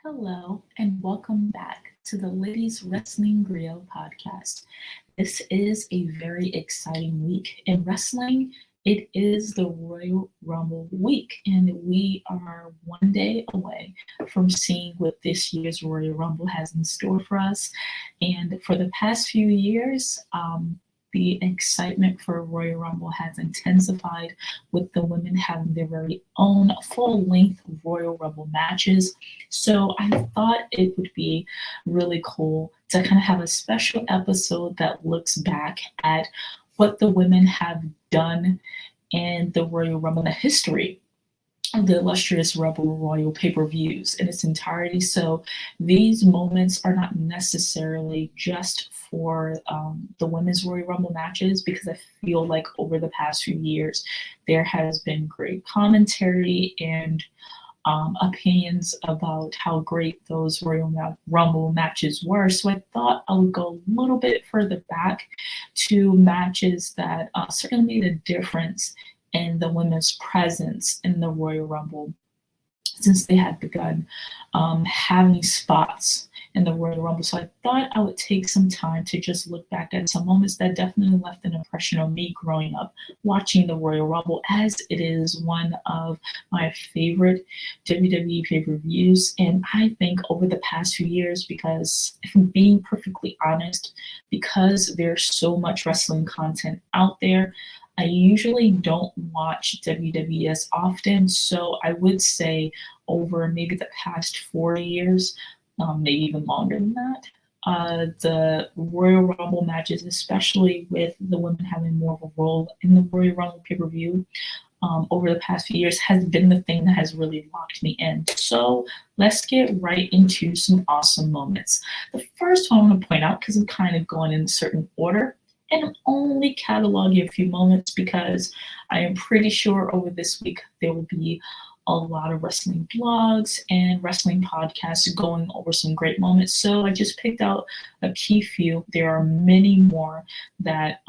Hello, and welcome back to the Ladies Wrestling Grio Podcast. This is a very exciting week in wrestling. It is the Royal Rumble week, and we are one day away from seeing what this year's Royal Rumble has in store for us. And for the past few years, the excitement for Royal Rumble has intensified with the women having their very own full-length Royal Rumble matches. So I thought it would be really cool to kind of have a special episode that looks back at what the women have done in the Royal Rumble, the history of the illustrious Rebel Royal pay-per-views in its entirety. So these moments are not necessarily just for the women's Royal Rumble matches, because I feel like over the past few years there has been great commentary and opinions about how great those Royal Rumble matches were. So I thought I would go a little bit further back to matches that certainly made a difference in the women's presence in the Royal Rumble since they had begun having spots in the Royal Rumble. So I thought I would take some time to just look back at some moments that definitely left an impression on me growing up watching the Royal Rumble, as it is one of my favorite WWE pay-per-views. And I think over the past few years, because if I'm being perfectly honest, because there's so much wrestling content out there, I usually don't watch WWE as often. So I would say over maybe the past 4 years, maybe even longer than that, the Royal Rumble matches, especially with the women having more of a role in the Royal Rumble pay-per-view over the past few years, has been the thing that has really locked me in. So let's get right into some awesome moments. The first one I want to point out, because I'm kind of going in a certain order, and I'm only cataloging a few moments because I am pretty sure over this week there will be a lot of wrestling blogs and wrestling podcasts going over some great moments. So I just picked out a key few. There are many more that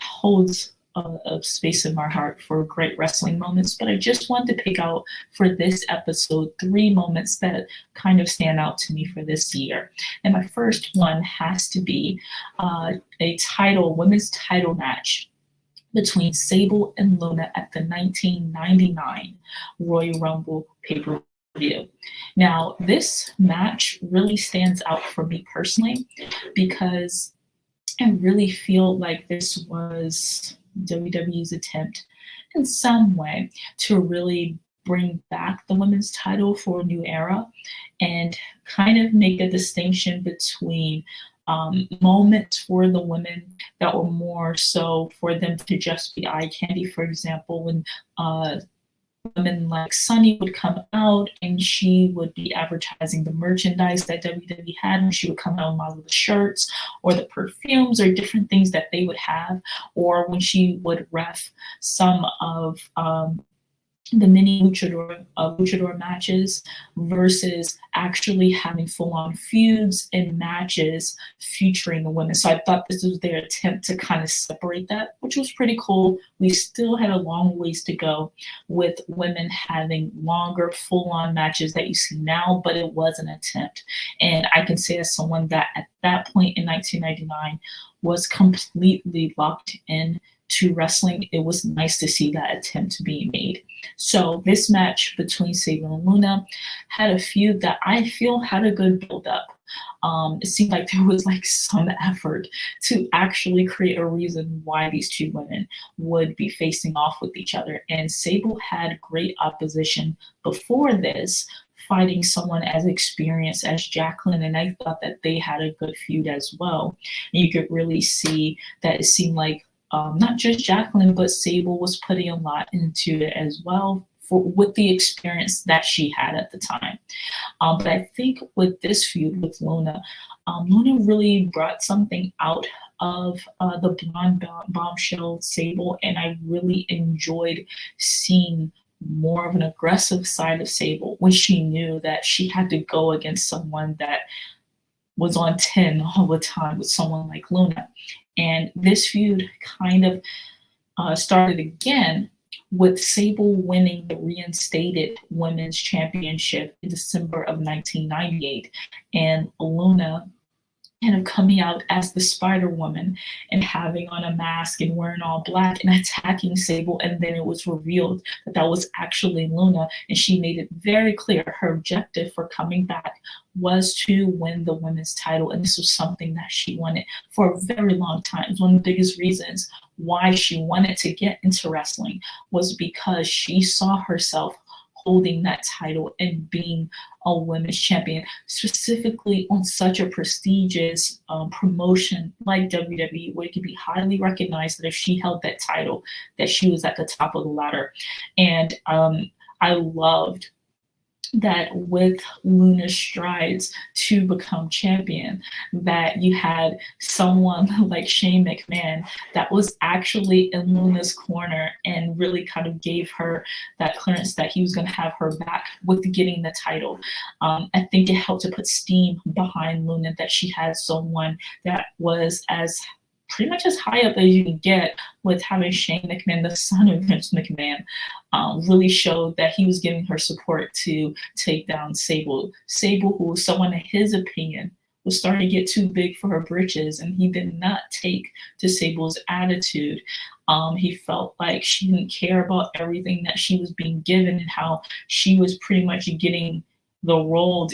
holds a space in my heart for great wrestling moments, but I just wanted to pick out for this episode 3 moments that kind of stand out to me for this year. And my first one has to be a women's title match between Sable and Luna at the 1999 Royal Rumble pay-per-view. Now, this match really stands out for me personally because I really feel like this was WWE's attempt in some way to really bring back the women's title for a new era and kind of make a distinction between moments for the women that were more so for them to just be eye candy. For example, when women like Sunny would come out and she would be advertising the merchandise that WWE had, and she would come out and model the shirts or the perfumes or different things that they would have, or when she would ref some of the mini luchador matches versus actually having full-on feuds and matches featuring the women. So I thought this was their attempt to kind of separate that, which was pretty cool. We still had a long ways to go with women having longer full-on matches that you see now, but it was an attempt. And I can say as someone that at that point in 1999 was completely locked in to wrestling, it was nice to see that attempt being made. So this match between Sable and Luna had a feud that I feel had a good build up. It seemed like there was like some effort to actually create a reason why these two women would be facing off with each other. And Sable had great opposition before this, fighting someone as experienced as Jacqueline, and I thought that they had a good feud as well. And you could really see that it seemed like not just Jacqueline, but Sable was putting a lot into it as well with the experience that she had at the time. But I think with this feud with Luna, Luna really brought something out of the blonde bombshell Sable, and I really enjoyed seeing more of an aggressive side of Sable when she knew that she had to go against someone that was on 10 all the time with someone like Luna. And this feud kind of started again with Sable winning the reinstated Women's Championship in December of 1998, and Luna kind of coming out as the Spider-Woman and having on a mask and wearing all black and attacking Sable, and then it was revealed that that was actually Luna, and she made it very clear her objective for coming back was to win the women's title, and this was something that she wanted for a very long time. It was one of the biggest reasons why she wanted to get into wrestling, was because she saw herself holding that title and being a women's champion, specifically on such a prestigious promotion like WWE, where it could be highly recognized that if she held that title, that she was at the top of the ladder. And I loved that with Luna's strides to become champion, that you had someone like Shane McMahon that was actually in Luna's corner and really kind of gave her that clearance that he was going to have her back with getting the title. I think it helped to put steam behind Luna, that she had someone that was as pretty much as high up as you can get, with having Shane McMahon, the son of Vince McMahon, really showed that he was giving her support to take down Sable. Sable, who was someone, in his opinion, was starting to get too big for her britches, and he did not take to Sable's attitude. He felt like she didn't care about everything that she was being given, and how she was pretty much getting the role,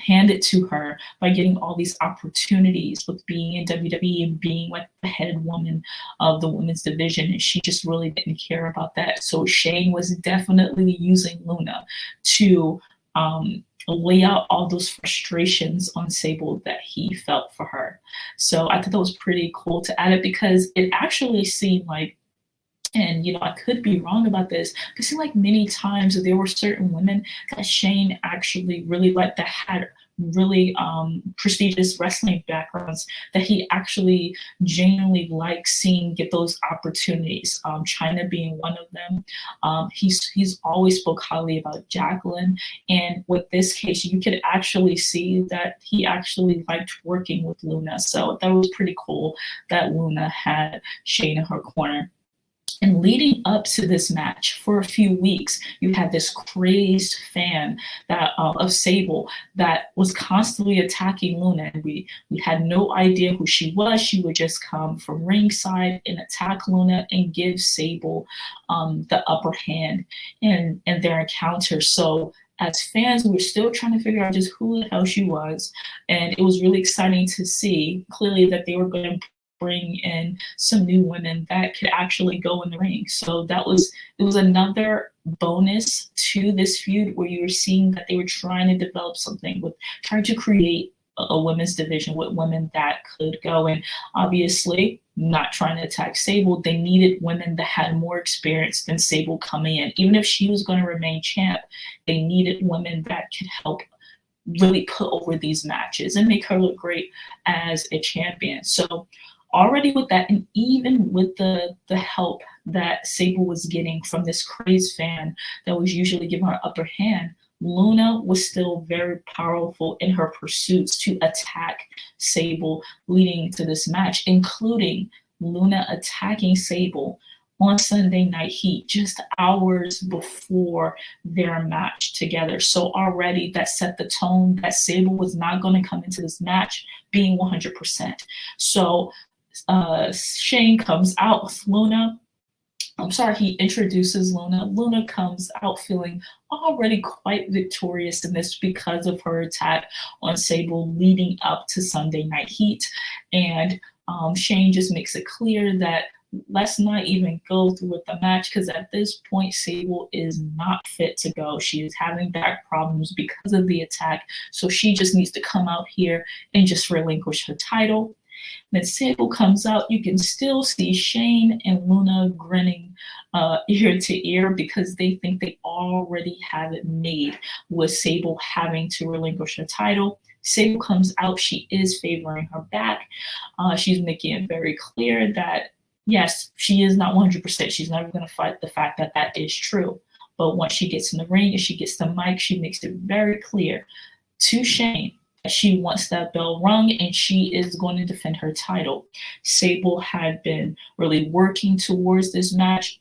handed to her by getting all these opportunities with being in WWE and being like the head woman of the women's division, and she just really didn't care about that. So Shane was definitely using Luna to lay out all those frustrations on Sable that he felt for her. So I thought that was pretty cool to add it, because it actually seemed like, and I could be wrong about this, but it seemed like many times there were certain women that Shane actually really liked, that had really prestigious wrestling backgrounds, that he actually genuinely liked seeing get those opportunities. Chyna being one of them. He's always spoke highly about Jacqueline, and with this case, you could actually see that he actually liked working with Luna. So that was pretty cool that Luna had Shane in her corner. And leading up to this match, for a few weeks, you had this crazed fan that of Sable that was constantly attacking Luna, and we had no idea who she was. She would just come from ringside and attack Luna and give Sable the upper hand in their encounter. So as fans, we were still trying to figure out just who the hell she was, and it was really exciting to see clearly that they were going to bring in some new women that could actually go in the ring. So it was another bonus to this feud, where you were seeing that they were trying to develop something, with trying to create a women's division with women that could go. And obviously, not trying to attack Sable, they needed women that had more experience than Sable coming in. Even if she was going to remain champ, they needed women that could help really put over these matches and make her look great as a champion. So already with that, and even with the help that Sable was getting from this crazed fan that was usually giving her upper hand, Luna was still very powerful in her pursuits to attack Sable leading to this match, including Luna attacking Sable on Sunday Night Heat, just hours before their match together. So already that set the tone that Sable was not going to come into this match being 100%. So Shane comes out with Luna. He introduces Luna. Luna comes out feeling already quite victorious in this because of her attack on Sable leading up to Sunday Night Heat. And Shane just makes it clear that let's not even go through with the match, because at this point, Sable is not fit to go. She is having back problems because of the attack. So she just needs to come out here and just relinquish her title. When Sable comes out, you can still see Shane and Luna grinning ear to ear, because they think they already have it made with Sable having to relinquish her title. Sable comes out, she is favoring her back. She's making it very clear that, yes, she is not 100%. She's never going to fight the fact that that is true. But once she gets in the ring and she gets the mic, she makes it very clear to Shane that she wants that bell rung and she is going to defend her title. Sable had been really working towards this match,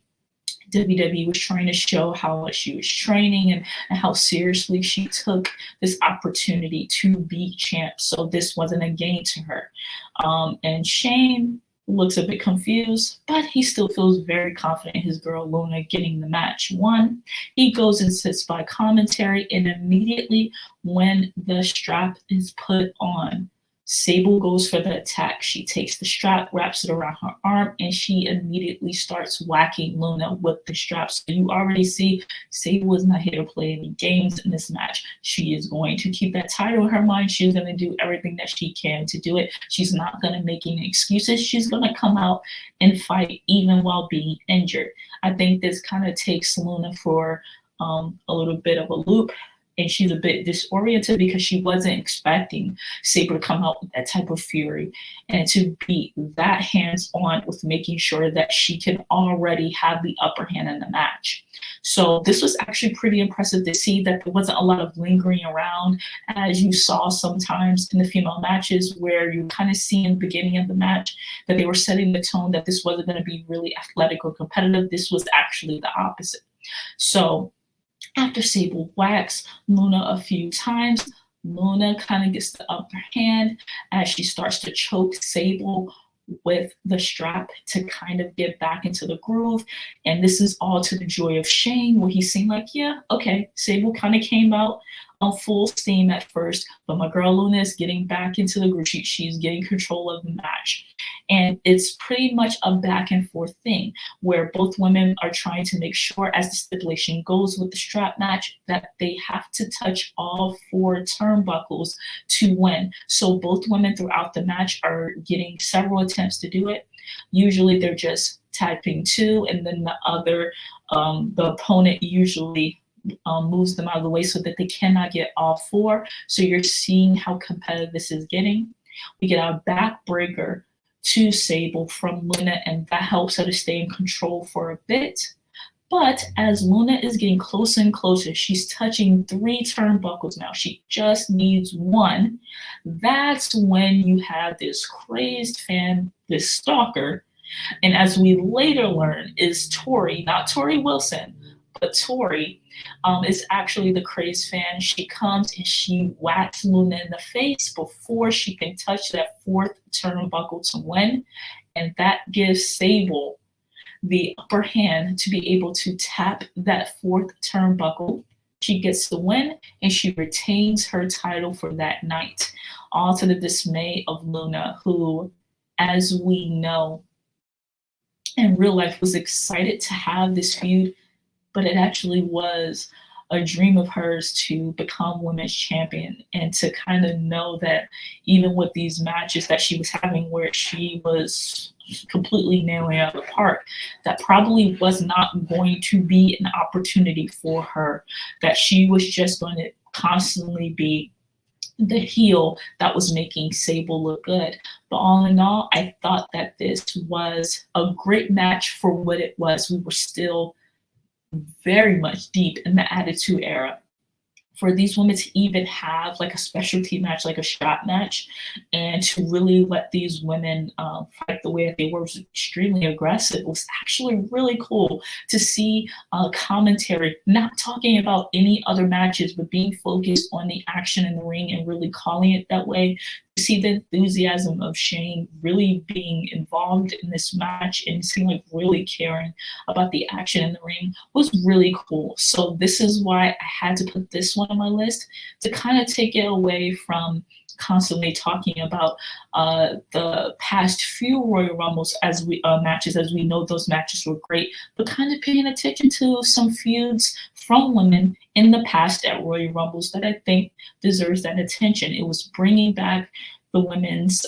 WWE was trying to show how much she was training and how seriously she took this opportunity to be champ. So this wasn't a game to her. And Shane looks a bit confused, but he still feels very confident in his girl Luna getting the match won. He goes and sits by commentary, and immediately when the strap is put on, Sable goes for the attack. She takes the strap, wraps it around her arm, and she immediately starts whacking Luna with the strap. So you already see Sable is not here to play any games in this match. She is going to keep that title in her mind. She's going to do everything that she can to do it. She's not going to make any excuses. She's going to come out and fight even while being injured. I think this kind of takes Luna for a little bit of a loop. And she's a bit disoriented because she wasn't expecting Sabre to come out with that type of fury and to be that hands-on with making sure that she can already have the upper hand in the match. So this was actually pretty impressive to see that there wasn't a lot of lingering around, as you saw sometimes in the female matches where you kind of see in the beginning of the match that they were setting the tone that this wasn't going to be really athletic or competitive. This was actually the opposite. So after Sable whacks Luna a few times, Luna kind of gets the upper hand as she starts to choke Sable with the strap to kind of get back into the groove. And this is all to the joy of Shane, where he's saying like, yeah, okay, Sable kind of came out on full steam at first, but my girl Luna is getting back into the groove. She's getting control of the match. And it's pretty much a back and forth thing where both women are trying to make sure, as the stipulation goes with the strap match, that they have to touch all 4 turnbuckles to win. So both women throughout the match are getting several attempts to do it. Usually they're just tapping 2, and then the opponent usually moves them out of the way so that they cannot get all 4. So you're seeing how competitive this is getting. We get our backbreaker to Sable from Luna, and that helps her to stay in control for a bit. But as Luna is getting closer and closer, she's touching 3 turnbuckles now. She just needs 1. That's when you have this crazed fan, this stalker, and as we later learn is Tori, not Tori Wilson, but Tori is actually the crazed fan. She comes and she whacks Luna in the face before she can touch that 4th turnbuckle to win. And that gives Sable the upper hand to be able to tap that 4th turnbuckle. She gets the win and she retains her title for that night, all to the dismay of Luna, who, as we know, in real life was excited to have this feud, but it actually was a dream of hers to become women's champion and to kind of know that even with these matches that she was having where she was completely nailing out of the park, that probably was not going to be an opportunity for her, that she was just going to constantly be the heel that was making Sable look good. But all in all, I thought that this was a great match for what it was. We were still very much deep in the Attitude Era. For these women to even have like a specialty match, like a strap match, and to really let these women fight the way that they were was extremely aggressive. It was actually really cool to see commentary not talking about any other matches, but being focused on the action in the ring and really calling it that way. To see the enthusiasm of Shane really being involved in this match and seeming like really caring about the action in the ring was really cool. So this is why I had to put this one on my list, to kind of take it away from constantly talking about the past few Royal Rumbles as we matches, as we know those matches were great, but kind of paying attention to some feuds from women in the past at Royal Rumbles that I think deserves that attention. It was bringing back the women's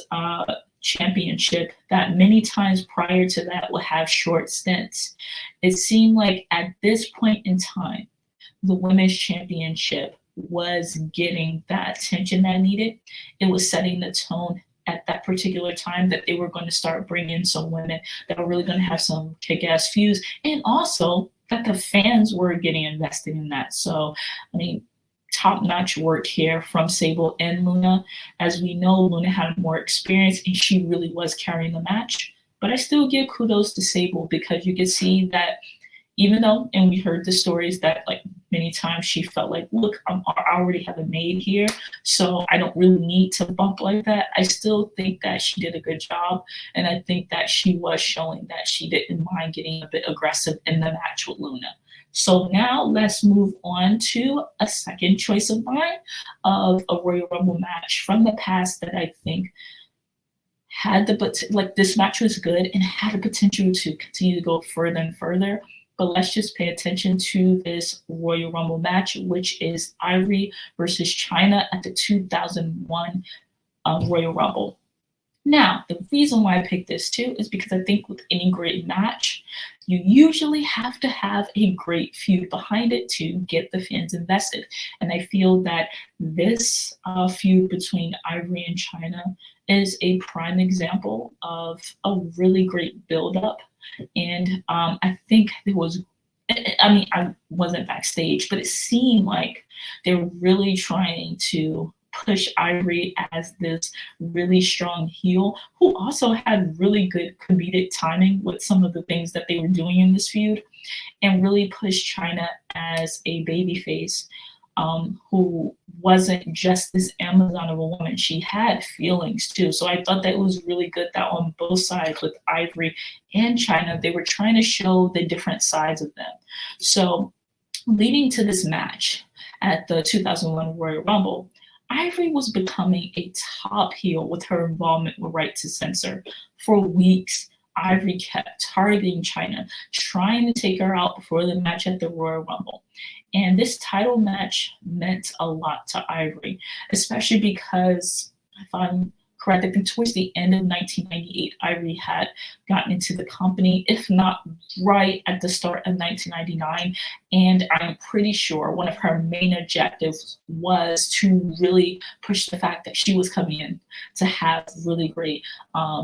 championship that many times prior to that would have short stints. It seemed like at this point in time, the women's championship was getting that attention that needed. It was setting the tone at that particular time that they were going to start bringing some women that were really going to have some kick-ass feuds, and also that the fans were getting invested in that. So, I mean, top-notch work here from Sable and Luna. As we know, Luna had more experience and she really was carrying the match. But I still give kudos to Sable because you can see that even though, and we heard the stories that like many times she felt like, look, I already have a maid here, so I don't really need to bump like that. I still think that she did a good job, and I think that she was showing that she didn't mind getting a bit aggressive in the match with Luna. So now let's move on to a second choice of mine of a Royal Rumble match from the past that I think had like this match was good and had the potential to continue to go further and further. But let's just pay attention to this Royal Rumble match, which is Ivory versus China at the 2001 Royal Rumble. Now, the reason why I picked this too is because I think with any great match, you usually have to have a great feud behind it to get the fans invested. And I feel that this feud between Ivory and China is a prime example of a really great build-up. And I think it was, I mean, I wasn't backstage, but it seemed like they were really trying to push Ivory as this really strong heel who also had really good comedic timing with some of the things that they were doing in this feud, and really push China as a babyface who wasn't just this Amazon of a woman. She had feelings too. So I thought that it was really good that on both sides with Ivory and China, they were trying to show the different sides of them. So leading to this match at the 2001 Royal Rumble, Ivory was becoming a top heel with her involvement with Right to Censor. For weeks, Ivory kept targeting China, trying to take her out before the match at the Royal Rumble. And this title match meant a lot to Ivory, especially because, if I'm correct, I think towards the end of 1998, Ivory had gotten into the company, if not right at the start of 1999. And I'm pretty sure one of her main objectives was to really push the fact that she was coming in to have really great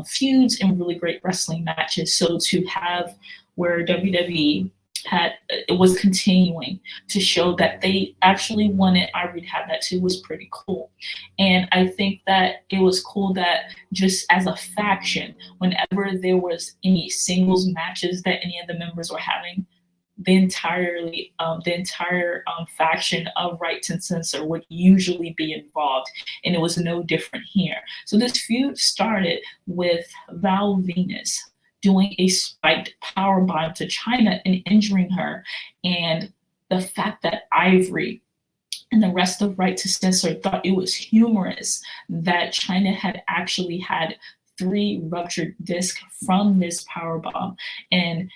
feuds and really great wrestling matches. So to have where WWE it was continuing to show that they actually wanted Ivory to have that too was pretty cool. And I think that it was cool that just as a faction, whenever there was any singles matches that any of the members were having, the entire faction of Right to Censor would usually be involved, and it was no different here. So this feud started with Val Venus doing a spiked powerbomb to China and injuring her, and the fact that Ivory and the rest of Right to Censor thought it was humorous that China had actually had 3 ruptured discs from this powerbomb, and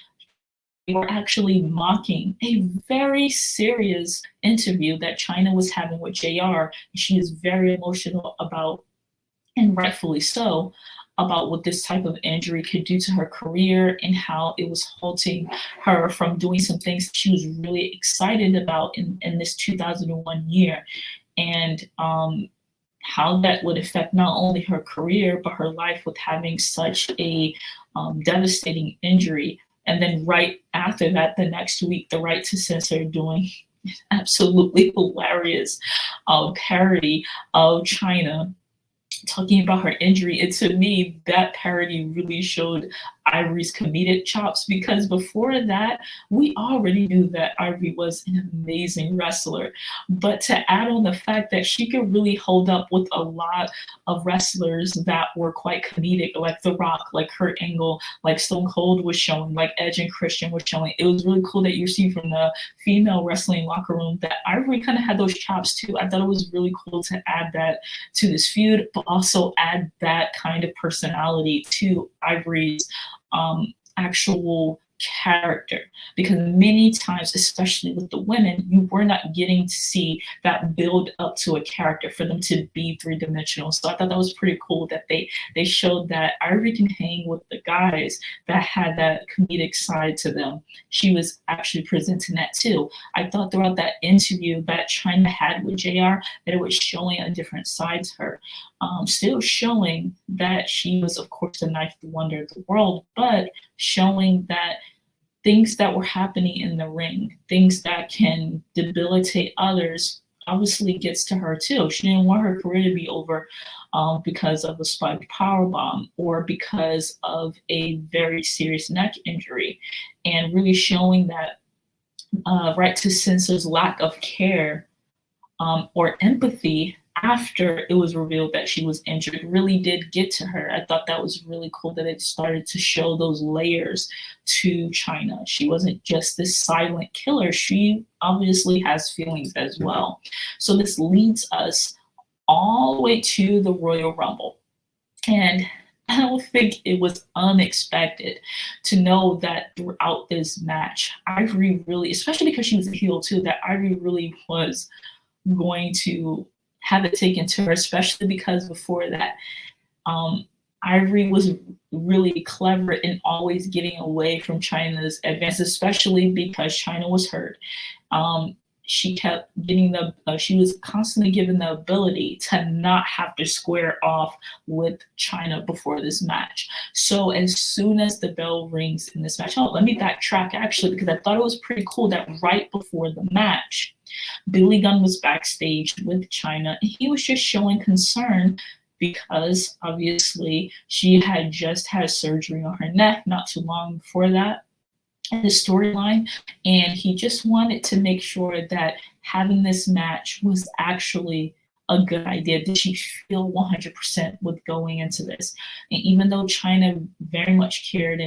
they were actually mocking a very serious interview that China was having with JR. She is very emotional about, and rightfully so, about what this type of injury could do to her career and how it was halting her from doing some things she was really excited about in this 2001 year. And how that would affect not only her career, but her life with having such a devastating injury. And then right after that, the next week, the Right to Censor doing absolutely hilarious parody of China talking about her injury. And to me, that parody really showed Ivory's comedic chops, because before that, we already knew that Ivory was an amazing wrestler. But to add on the fact that she could really hold up with a lot of wrestlers that were quite comedic, like The Rock, like Kurt Angle, like Stone Cold was showing, like Edge and Christian were showing. It was really cool that you see from the female wrestling locker room that Ivory kind of had those chops too. I thought it was really cool to add that to this feud, but also add that kind of personality to Ivory's actual character, because many times, especially with the women, you were not getting to see that build up to a character for them to be 3-dimensional. So I thought that was pretty cool that they showed that Ivory can hang with the guys that had that comedic side to them. She was actually presenting that too. I thought throughout that interview that China had with JR that it was showing a different side to her. Still showing that she was, of course, the ninth wonder of the world, but showing that things that were happening in the ring, things that can debilitate others, obviously gets to her too. She didn't want her career to be over because of a spiked powerbomb or because of a very serious neck injury, and really showing that right to censor's lack of care or empathy after it was revealed that she was injured really did get to her. I thought that was really cool that it started to show those layers to China. She wasn't just this silent killer. She obviously has feelings as well. So this leads us all the way to the Royal Rumble. And I don't think it was unexpected to know that throughout this match, Ivory really, especially because she was a heel too, that Ivory really was going to have it taken to her, especially because before that, Ivory was really clever in always getting away from China's advance, especially because China was hurt. She kept getting she was constantly given the ability to not have to square off with China before this match. So as soon as the bell rings in this match, let me backtrack actually, because I thought it was pretty cool that right before the match, Billy Gunn was backstage with China and he was just showing concern because obviously she had just had surgery on her neck not too long before that, the storyline, and he just wanted to make sure that having this match was actually a good idea. Did she feel 100% with going into this? And even though China very much cared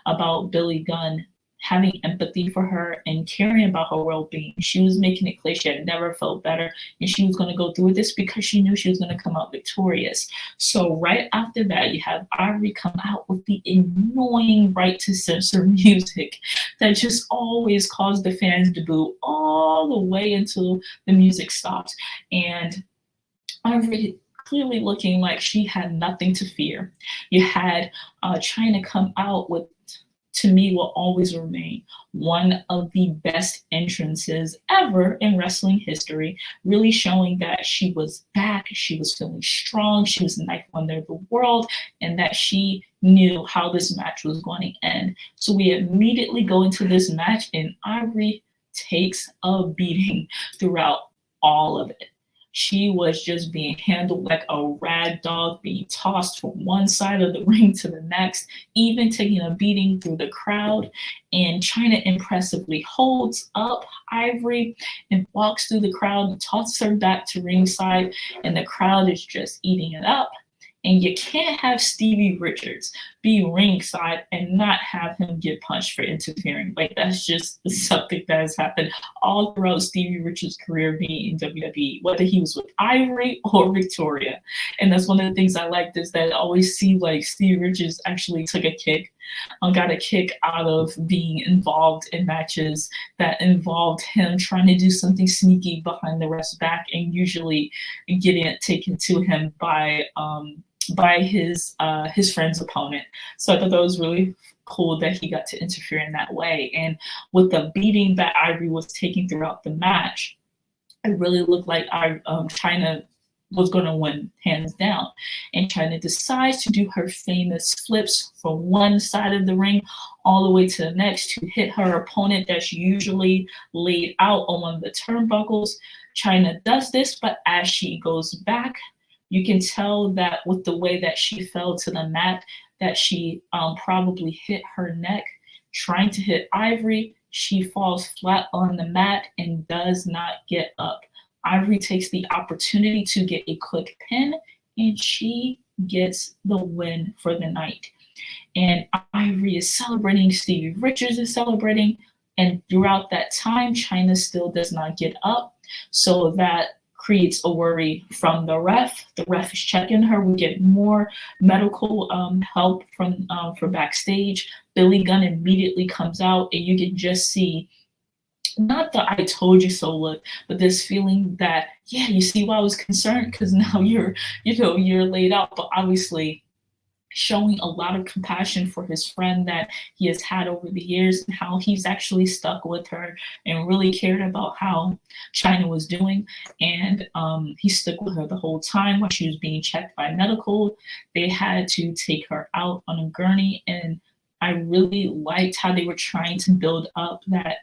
about Billy Gunn, having empathy for her and caring about her well-being, she was making it clear she had never felt better and she was going to go through with this because she knew she was going to come out victorious. So right after that, you have Ivory come out with the annoying right to censor music that just always caused the fans to boo all the way until the music stopped. And Ivory clearly looking like she had nothing to fear. You had China come out with, to me, will always remain one of the best entrances ever in wrestling history, really showing that she was back, she was feeling strong, she was the ninth wonder of the world, and that she knew how this match was going to end. So we immediately go into this match, and Ivory takes a beating throughout all of it. She was just being handled like a rag dog, being tossed from one side of the ring to the next, even taking a beating through the crowd. And China impressively holds up Ivory and walks through the crowd and tosses her back to ringside, and the crowd is just eating it up. And you can't have Stevie Richards be ringside and not have him get punched for interfering. Like, that's just something that has happened all throughout Stevie Richards' career being in WWE, whether he was with Ivory or Victoria. And that's one of the things I liked, is that I always see like Stevie Richards actually took a kick, got a kick out of being involved in matches that involved him trying to do something sneaky behind the ref's back and usually getting it taken to him by his friend's opponent. So I thought that was really cool that he got to interfere in that way. And with the beating that Ivory was taking throughout the match, it really looked like China was going to win hands down. And China decides to do her famous flips from one side of the ring all the way to the next to hit her opponent that's usually laid out on one of the turnbuckles. China does this, but as she goes back, you can tell that with the way that she fell to the mat, that she probably hit her neck trying to hit Ivory. She falls flat on the mat and does not get up. Ivory takes the opportunity to get a quick pin, and she gets the win for the night. And Ivory is celebrating, Stevie Richards is celebrating, and throughout that time, China still does not get up. So that creates a worry from the ref. The ref is checking her. We get more medical help from backstage. Billy Gunn immediately comes out, and you can just see not the "I told you so" look, but this feeling that, yeah, you see why I was concerned, because now you're laid out. But obviously showing a lot of compassion for his friend that he has had over the years, and how he's actually stuck with her and really cared about how China was doing. And he stuck with her the whole time while she was being checked by medical. They had to take her out on a gurney, and I really liked how they were trying to build up that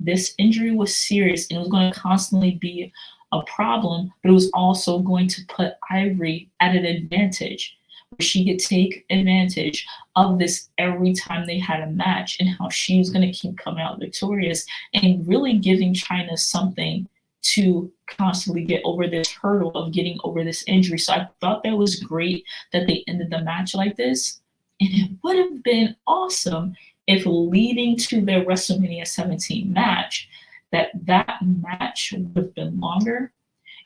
this injury was serious and it was going to constantly be a problem, but it was also going to put Ivory at an advantage. where she could take advantage of this every time they had a match, and how she was going to keep coming out victorious and really giving China something to constantly get over this hurdle of getting over this injury. So I thought that was great that they ended the match like this. And it would have been awesome if leading to their WrestleMania 17 match, that match would have been longer.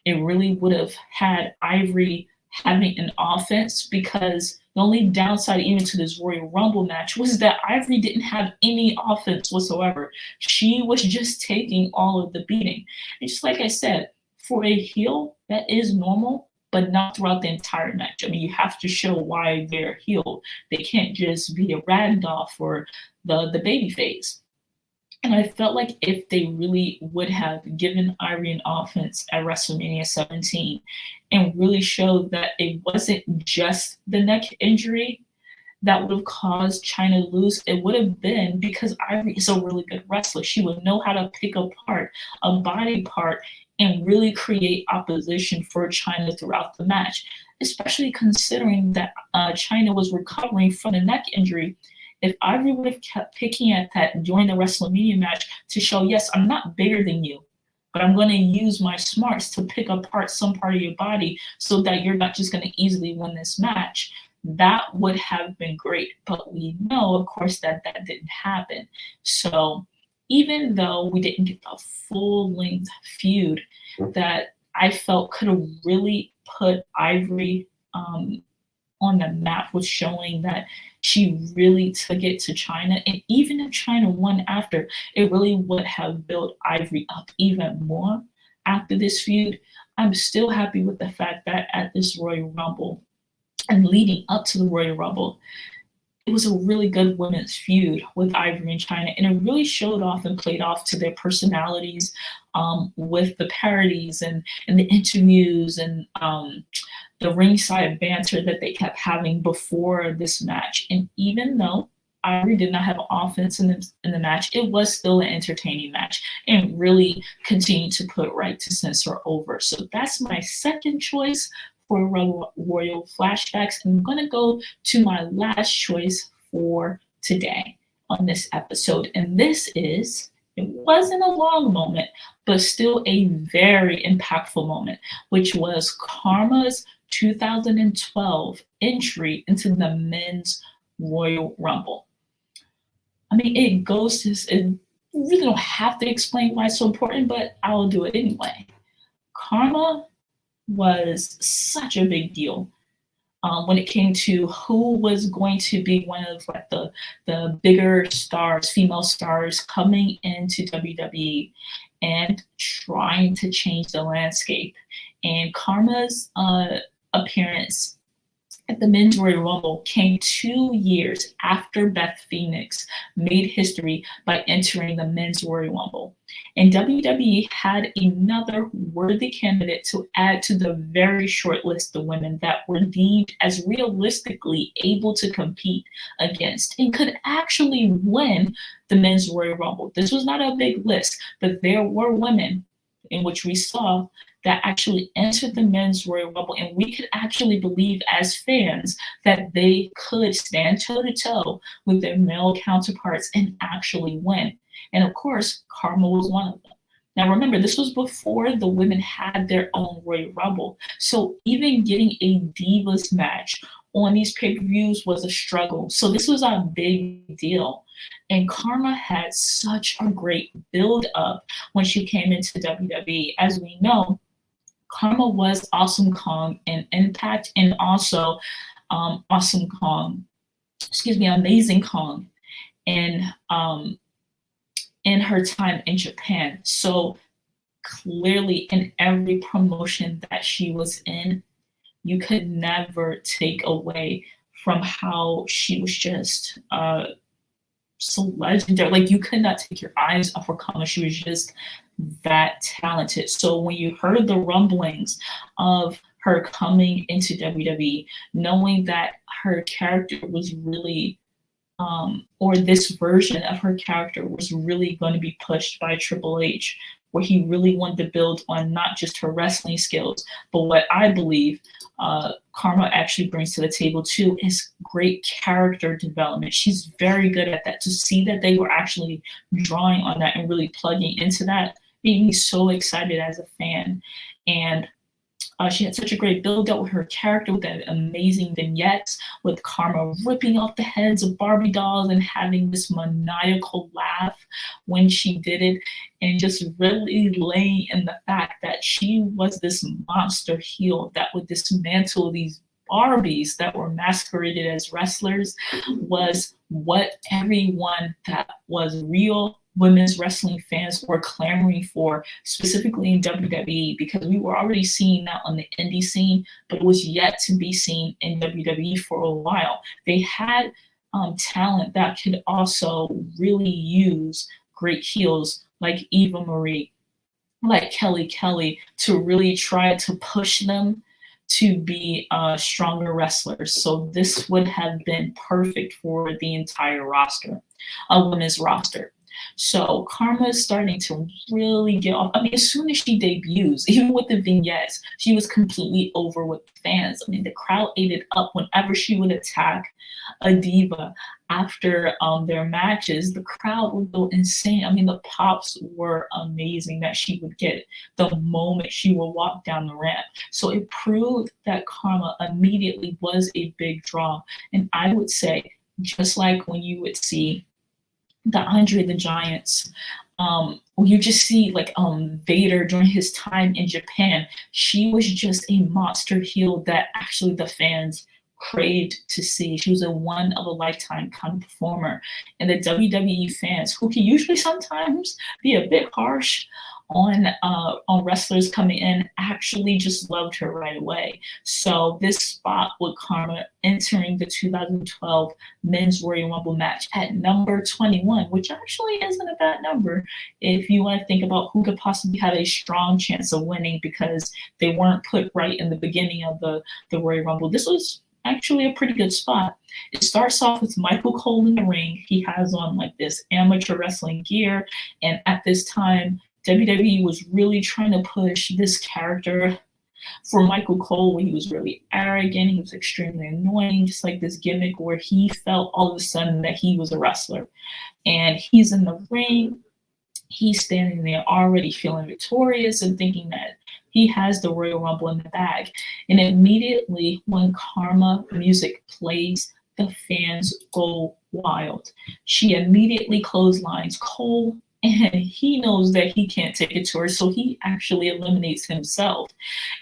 It really would have had Ivory having an offense, because the only downside even to this Royal Rumble match was that Ivory didn't have any offense whatsoever. She was just taking all of the beating. And just like I said, for a heel, that is normal, but not throughout the entire match. I mean, you have to show why they're heel. They can't just be a ragdoll for the baby phase. And I felt like if they really would have given Ivory an offense at WrestleMania 17 and really showed that it wasn't just the neck injury that would have caused China to lose, it would have been because Ivory is a really good wrestler. She would know how to pick apart a body part and really create opposition for China throughout the match, especially considering that China was recovering from the neck injury. If Ivory would have kept picking at that during the WrestleMania match to show, yes, I'm not bigger than you, but I'm going to use my smarts to pick apart some part of your body so that you're not just going to easily win this match, that would have been great. But we know, of course, that didn't happen. So even though we didn't get the full-length feud that I felt could have really put Ivory on the map, with showing that she really took it to China. And even if China won after, it really would have built Ivory up even more after this feud. I'm still happy with the fact that at this Royal Rumble and leading up to the Royal Rumble, it was a really good women's feud with Ivory and China, and it really showed off and played off to their personalities, with the parodies and the interviews and the ringside banter that they kept having before this match. And even though Ivory did not have offense in the match, it was still an entertaining match and really continued to put Right to Censor over. So that's my second choice for Royal Flashbacks. And I'm going to go to my last choice for today on this episode. And this is, it wasn't a long moment, but still a very impactful moment, which was Karma's 2012 entry into the Men's Royal Rumble. I mean, it goes to, it really don't have to explain why it's so important, but I'll do it anyway. Karma was such a big deal when it came to who was going to be one of like the bigger stars, female stars coming into WWE and trying to change the landscape. And Karma's appearance at the Men's Royal Rumble came 2 years after Beth Phoenix made history by entering the Men's Royal Rumble. And WWE had another worthy candidate to add to the very short list of women that were deemed as realistically able to compete against and could actually win the Men's Royal Rumble. This was not a big list, but there were women in which we saw that actually entered the Men's Royal Rumble, and we could actually believe as fans that they could stand toe-to-toe with their male counterparts and actually win. And of course, Karma was one of them. Now remember, this was before the women had their own Royal Rumble. So even getting a Divas match on these pay-per-views was a struggle. So this was a big deal. And Karma had such a great build-up when she came into WWE. As we know, Karma was Awesome Kong in Impact, and also Amazing Kong in her time in Japan. So clearly in every promotion that she was in, you could never take away from how she was just so legendary. Like, you could not take your eyes off her Karma. She was just that talented. So when you heard the rumblings of her coming into WWE, knowing that her character was really or this version of her character was really going to be pushed by Triple H, where he really wanted to build on not just her wrestling skills, but what I believe Karma actually brings to the table too is great character development. She's very good at that. To see that they were actually drawing on that and really plugging into that made me so excited as a fan. And she had such a great build up with her character, with that amazing vignettes, with Karma ripping off the heads of Barbie dolls and having this maniacal laugh when she did it, and just really laying in the fact that she was this monster heel that would dismantle these Barbies that were masqueraded as wrestlers, was what everyone that was real women's wrestling fans were clamoring for, specifically in WWE, because we were already seeing that on the indie scene, but it was yet to be seen in WWE for a while. They had talent that could also really use great heels like Eva Marie, like Kelly Kelly, to really try to push them to be stronger wrestlers. So this would have been perfect for the entire roster, a women's roster. So Karma is starting to really get off. I mean, as soon as she debuts, even with the vignettes, she was completely over with fans. I mean, the crowd ate it up whenever she would attack a diva after their matches. The crowd would go insane. I mean, the pops were amazing that she would get the moment she would walk down the ramp. So it proved that Karma immediately was a big draw. And I would say, just like when you would see the Andre the Giants, when you just see like Vader during his time in Japan, she was just a monster heel that actually the fans craved to see. She was a one of a lifetime kind of performer, and the WWE fans, who can usually sometimes be a bit harsh on wrestlers coming in, actually just loved her right away. So this spot with Karma entering the 2012 Men's Royal Rumble match at number 21, which actually isn't a bad number if you want to think about who could possibly have a strong chance of winning, because they weren't put right in the beginning of the Royal Rumble. This was actually a pretty good spot. It starts off with Michael Cole in the ring. He has on like this amateur wrestling gear, and at this time WWE was really trying to push this character for Michael Cole, when he was really arrogant, he was extremely annoying, just like this gimmick where he felt all of a sudden that he was a wrestler. And he's in the ring, he's standing there already feeling victorious and thinking that he has the Royal Rumble in the bag. And immediately when Karma music plays, the fans go wild. She immediately clotheslines Cole, and he knows that he can't take it to her, so he actually eliminates himself.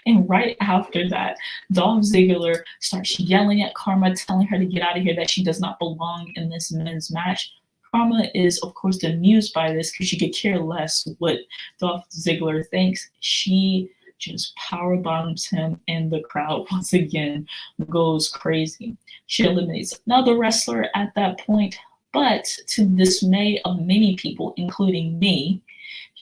And right after that, Dolph Ziggler starts yelling at Karma, telling her to get out of here, that she does not belong in this men's match. Karma is, of course, amused by this because she could care less what Dolph Ziggler thinks. She just power bombs him, and the crowd once again goes crazy. She eliminates another wrestler at that point, but to the dismay of many people, including me,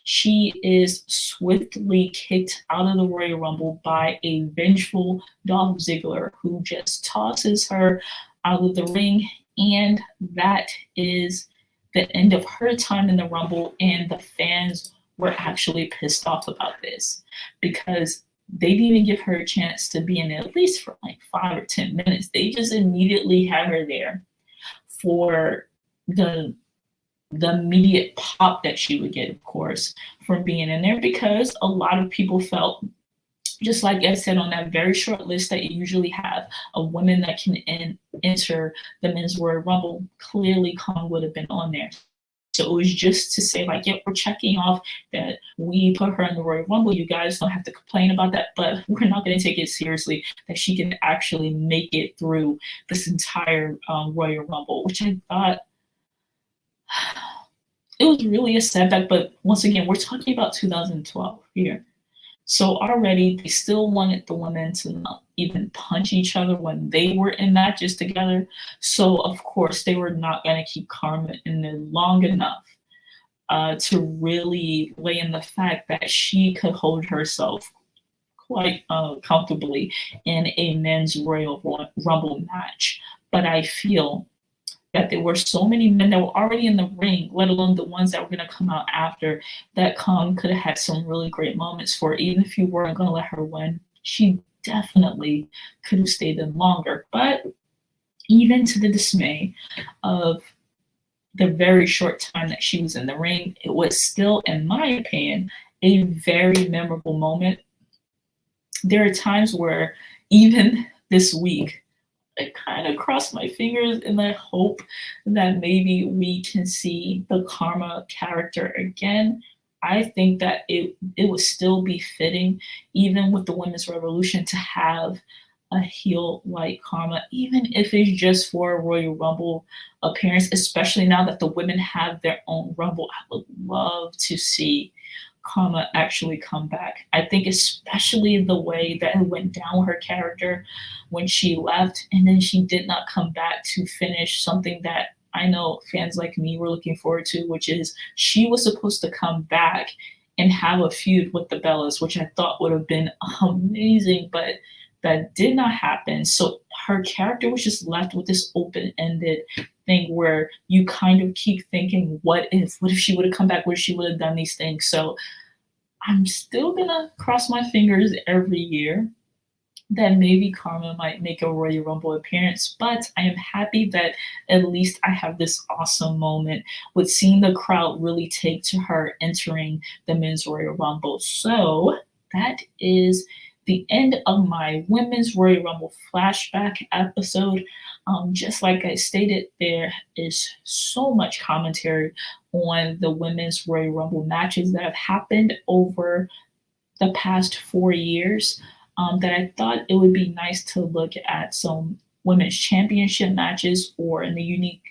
she is swiftly kicked out of the Royal Rumble by a vengeful Dolph Ziggler, who just tosses her out of the ring. And that is the end of her time in the Rumble. And the fans were actually pissed off about this, because they didn't even give her a chance to be in it at least for like 5 or 10 minutes. They just immediately had her there for the immediate pop that she would get, of course, from being in there, because a lot of people felt, just like I said, on that very short list that you usually have of women that can enter the Men's Royal Rumble, clearly Kong would have been on there. So it was just to say, like, yep, we're checking off that we put her in the Royal Rumble. You guys don't have to complain about that, but we're not going to take it seriously that she can actually make it through this entire Royal Rumble, which I thought it was really a setback. But once again, we're talking about 2012 here. So already they still wanted the women to not even punch each other when they were in matches together. So of course they were not going to keep Karma in there long enough to really lay in the fact that she could hold herself quite comfortably in a men's Royal Rumble match. But I feel that there were so many men that were already in the ring, let alone the ones that were going to come out after, that Kong could have had some really great moments for. Even if you weren't going to let her win, she definitely could have stayed in longer. But even to the dismay of the very short time that she was in the ring, it was still, in my opinion, a very memorable moment. There are times where, even this week, I kind of cross my fingers and I hope that maybe we can see the Karma character again. I think that it would still be fitting, even with the women's revolution, to have a heel like Karma, even if it's just for a Royal Rumble appearance, especially now that the women have their own Rumble. I would love to see Karma actually come back. I think especially the way that it went down with her character when she left and then she did not come back to finish something that I know fans like me were looking forward to, which is she was supposed to come back and have a feud with the Bellas, which I thought would have been amazing, but that did not happen. So her character was just left with this open-ended thing where you kind of keep thinking, what if she would have come back, what if she would have done these things? So I'm still gonna cross my fingers every year that maybe Karma might make a Royal Rumble appearance, but I am happy that at least I have this awesome moment with seeing the crowd really take to her entering the Men's Royal Rumble. So that is the end of my Women's Royal Rumble flashback episode. Just like I stated, there is so much commentary on the Women's Royal Rumble matches that have happened over the past 4 years, that I thought it would be nice to look at some women's championship matches, or in the unique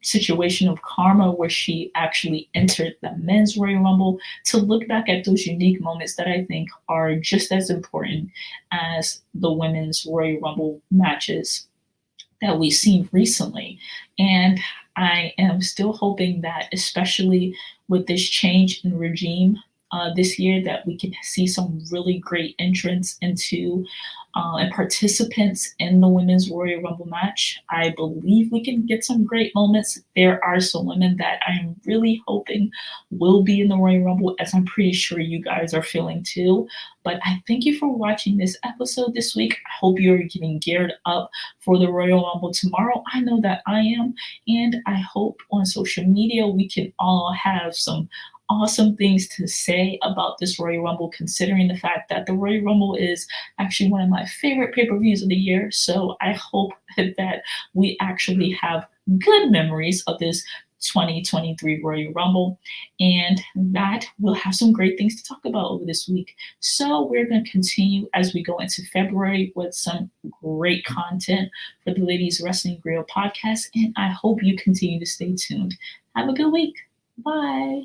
situation of Karma where she actually entered the Men's Royal Rumble, to look back at those unique moments that I think are just as important as the Women's Royal Rumble matches that we've seen recently. And I am still hoping that, especially with this change in regime this year, that we can see some really great entrants into and participants in the Women's Royal Rumble match. I believe we can get some great moments. There are some women that I'm really hoping will be in the Royal Rumble, as I'm pretty sure you guys are feeling too. But I thank you for watching this episode this week. I hope you're getting geared up for the Royal Rumble tomorrow. I know that I am. And I hope on social media we can all have some awesome things to say about this Royal Rumble, considering the fact that the Royal Rumble is actually one of my favorite pay-per-views of the year. So I hope that we actually have good memories of this 2023 Royal Rumble, and that we'll have some great things to talk about over this week. So we're going to continue as we go into February with some great content for the Ladies Wrestling Grio Podcast, and I hope you continue to stay tuned. Have a good week. Bye.